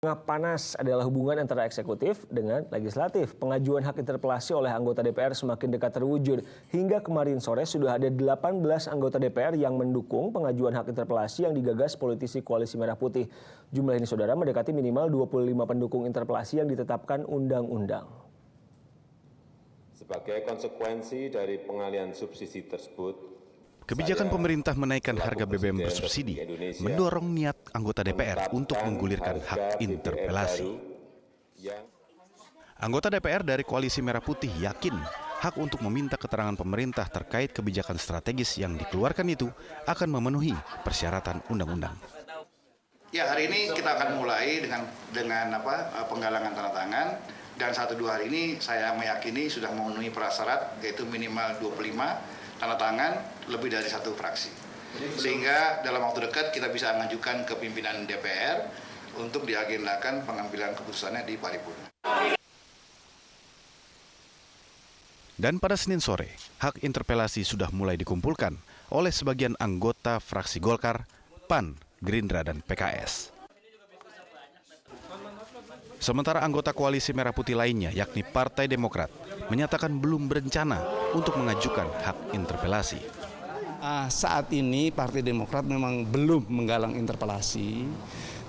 Tengah panas adalah hubungan antara eksekutif dengan legislatif. Pengajuan hak interpelasi oleh anggota DPR semakin dekat terwujud. Hingga kemarin sore sudah ada 18 anggota DPR yang mendukung pengajuan hak interpelasi yang digagas politisi Koalisi Merah Putih. Jumlah ini, saudara, mendekati minimal 25 pendukung interpelasi yang ditetapkan undang-undang. Sebagai konsekuensi dari pengalihan subsidi tersebut, kebijakan pemerintah menaikkan harga BBM bersubsidi mendorong niat anggota DPR untuk menggulirkan hak interpelasi. Anggota DPR dari Koalisi Merah Putih yakin hak untuk meminta keterangan pemerintah terkait kebijakan strategis yang dikeluarkan itu akan memenuhi persyaratan undang-undang. Ya, hari ini kita akan mulai dengan penggalangan tanda tangan, dan 1-2 hari ini saya meyakini sudah memenuhi prasyarat, yaitu minimal 25 tanda tangan lebih dari 1 fraksi. Sehingga dalam waktu dekat kita bisa mengajukan ke pimpinan DPR untuk diagendakan pengambilan keputusannya di paripurna. Dan pada Senin sore, hak interpelasi sudah mulai dikumpulkan oleh sebagian anggota fraksi Golkar, PAN, Gerindra, dan PKS. Sementara anggota Koalisi Merah Putih lainnya, yakni Partai Demokrat, menyatakan belum berencana untuk mengajukan hak interpelasi. Saat ini Partai Demokrat memang belum menggalang interpelasi,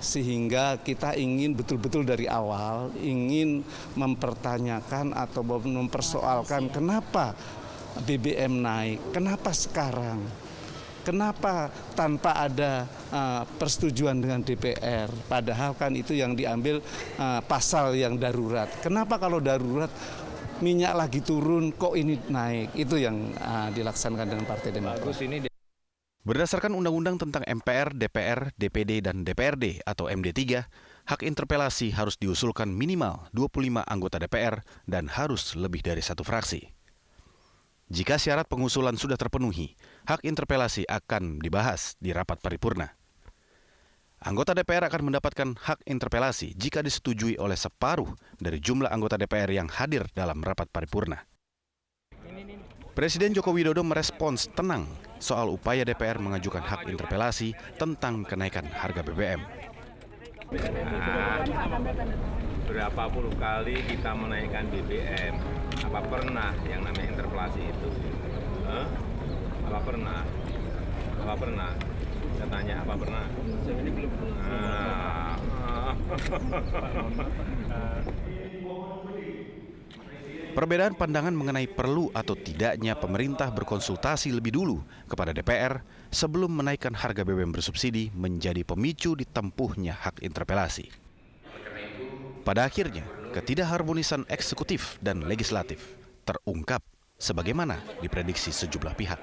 sehingga kita ingin betul-betul dari awal ingin mempertanyakan atau mempersoalkan kenapa BBM naik, kenapa sekarang. Kenapa tanpa ada persetujuan dengan DPR, padahal kan itu yang diambil pasal yang darurat. Kenapa kalau darurat minyak lagi turun kok ini naik? Itu yang dilaksanakan dengan Partai Demokrat. Berdasarkan Undang-Undang tentang MPR, DPR, DPD, dan DPRD atau MD3, hak interpelasi harus diusulkan minimal 25 anggota DPR dan harus lebih dari 1 fraksi. Jika syarat pengusulan sudah terpenuhi, hak interpelasi akan dibahas di rapat paripurna. Anggota DPR akan mendapatkan hak interpelasi jika disetujui oleh separuh dari jumlah anggota DPR yang hadir dalam rapat paripurna. Presiden Joko Widodo merespons tenang soal upaya DPR mengajukan hak interpelasi tentang kenaikan harga BBM. Berapa puluh kali kita menaikkan BBM? Apa pernah yang namanya interpelasi itu? Apa pernah? Apa pernah? Saya tanya, apa pernah? Ini belum pernah. Perbedaan pandangan mengenai perlu atau tidaknya pemerintah berkonsultasi lebih dulu kepada DPR sebelum menaikkan harga BBM bersubsidi menjadi pemicu ditempuhnya hak interpelasi. Pada akhirnya, ketidakharmonisan eksekutif dan legislatif terungkap sebagaimana diprediksi sejumlah pihak.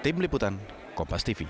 Tim Liputan, Kompas TV.